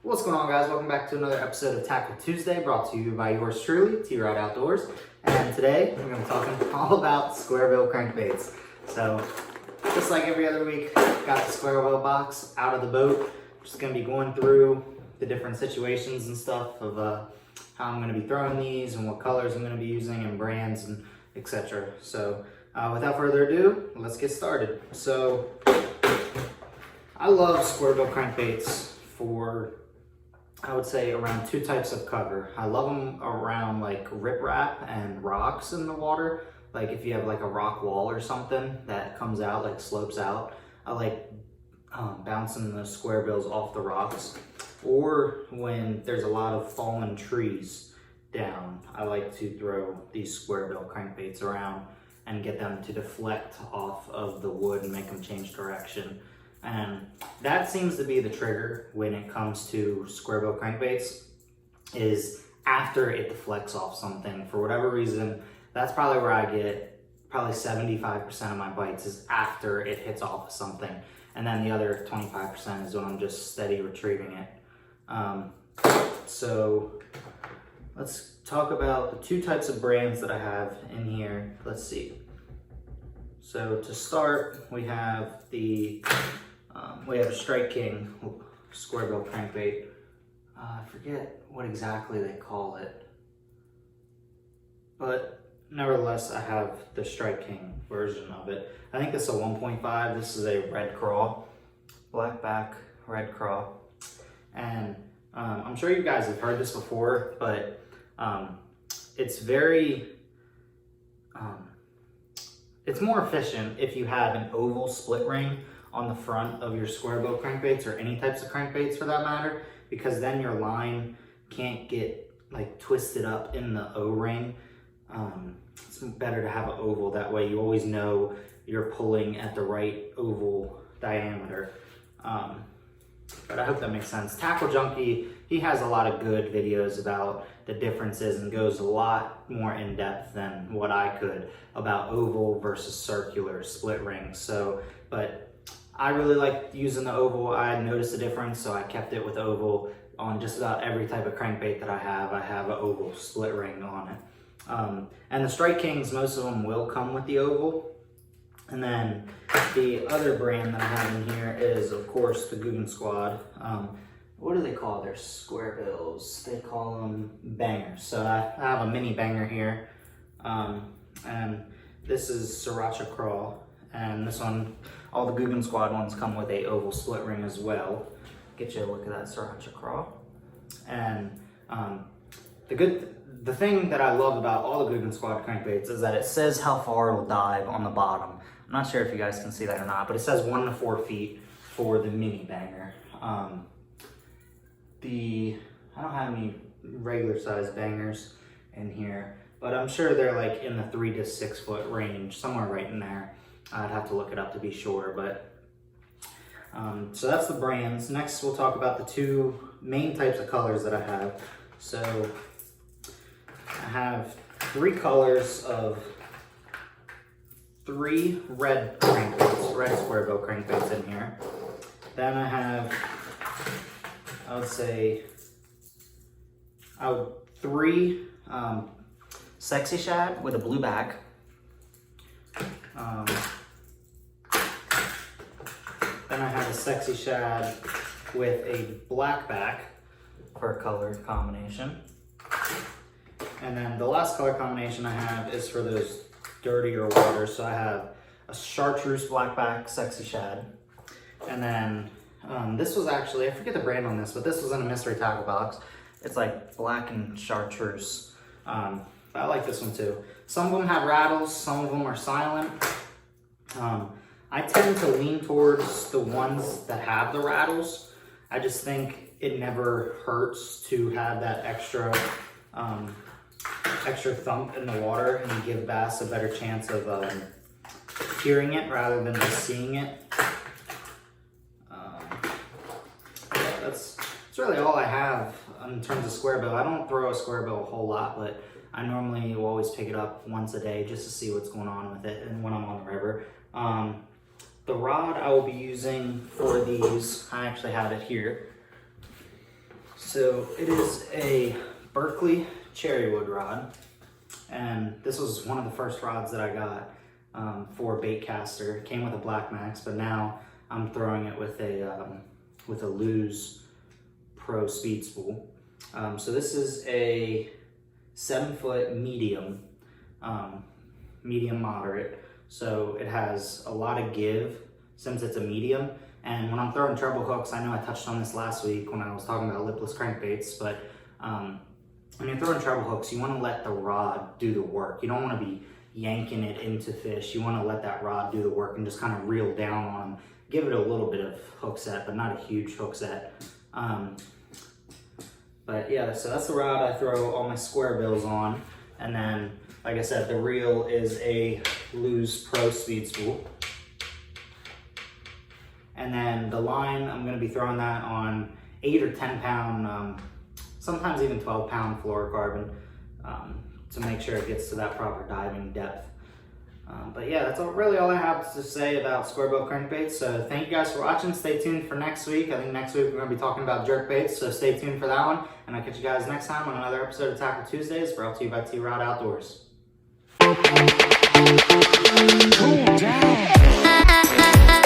What's going on, guys? Welcome back to another episode of Tackle Tuesday, brought to you by yours truly, T-Rod Outdoors. And today we're going to be talking all about square bill crankbaits. So just like every other week, got the square bill box out of the boat. Just going to be going through the different situations and stuff of how I'm going to be throwing these and what colors I'm going to be using and brands and etc. So without further ado, let's get started. So I love square bill crankbaits for, I would say, around two types of cover. I love them around like riprap and rocks in the water. Like if you have like a rock wall or something that comes out, like slopes out, I like bouncing the square bills off the rocks. Or when there's a lot of fallen trees down, I like to throw these square bill crankbaits around and get them to deflect off of the wood and make them change direction. And that seems to be the trigger when it comes to square bill crankbaits, is after it deflects off something. For whatever reason, that's probably where I get probably 75% of my bites, is after it hits off of something. And then the other 25% is when I'm just steady retrieving it. So let's talk about the two types of brands that I have in here. Let's see. So to start, we have the a Strike King square bill crankbait. I forget what exactly they call it, but nevertheless, I have the Strike King version of it. I think this is a 1.5. This is a red craw, black back, red craw, and I'm sure you guys have heard this before, but it's very it's more efficient if you have an oval split ring on the front of your square bill crankbaits, or any types of crankbaits for that matter, because then your line can't get like twisted up in the O-ring. It's better to have an oval, that way you always know you're pulling at the right oval diameter. But I hope that makes sense. Tackle Junkie, he has a lot of good videos about the differences and goes a lot more in depth than what I could about oval versus circular split rings. So, but I really like using the oval. I noticed a difference, so I kept it with oval on just about every type of crankbait that I have. I have an oval split ring on it. And the Strike Kings, most of them will come with the oval. And then the other brand that I have in here is, of course, the Googan Squad. What do they call their square bills? They call them bangers. So I have a mini banger here. And this is Sriracha Craw. And this one, all the Googan Squad ones come with a oval split ring as well. Get you a look at that Sriracha Craw. And the thing that I love about all the Googan Squad crankbaits is that it says how far it'll dive on the bottom. I'm not sure if you guys can see that or not, but it says 1 to 4 feet for the mini banger. I don't have any regular size bangers in here, but I'm sure they're like in the 3 to 6 foot range, somewhere right in there. I'd have to look it up to be sure, but so that's the brands. Next, we'll talk about the two main types of colors that I have. So I have 3 colors of 3 red crankbaits, red square bill crankbaits in here. Then I have, I would say, 3 Sexy Shad with a blue back. Then I have a Sexy Shad with a black back for a color combination. And then the last color combination I have is for those dirtier waters. So I have a Chartreuse black back Sexy Shad. And then this was actually, I forget the brand on this, but this was in a mystery tackle box. It's like black and chartreuse. But I like this one too. Some of them have rattles, some of them are silent. I tend to lean towards the ones that have the rattles. I just think it never hurts to have that extra extra thump in the water and give bass a better chance of hearing it rather than just seeing it. Yeah, that's really all I have in terms of square bill. I don't throw a square bill a whole lot, but I normally will always pick it up once a day just to see what's going on with it and when I'm on the river. The rod I will be using for these, I actually have it here. So it is a Berkeley cherrywood rod, and this was one of the first rods that I got for bait caster. It came with a Black Max, but now I'm throwing it with a Lew's Pro Speed Spool. So this is a 7-foot medium, medium moderate. So it has a lot of give since it's a medium. And when I'm throwing treble hooks, I know I touched on this last week when I was talking about lipless crankbaits, but when you're throwing treble hooks, you want to let the rod do the work. You don't want to be yanking it into fish. You want to let that rod do the work and just kind of reel down on them. Give it a little bit of hook set, but not a huge hook set. But yeah, so that's the rod I throw all my square bills on. And then, like I said, the reel is a Lew's Pro Speed Spool. And then the line, I'm going to be throwing that on 8 or 10 pound, sometimes even 12 pound fluorocarbon to make sure it gets to that proper diving depth. But yeah, that's really all I have to say about square bill crankbaits. So thank you guys for watching. Stay tuned for next week. I think next week we're going to be talking about jerkbaits, so stay tuned for that one. And I'll catch you guys next time on another episode of Tackle Tuesdays, brought to you by T-Rod Outdoors. Cool down.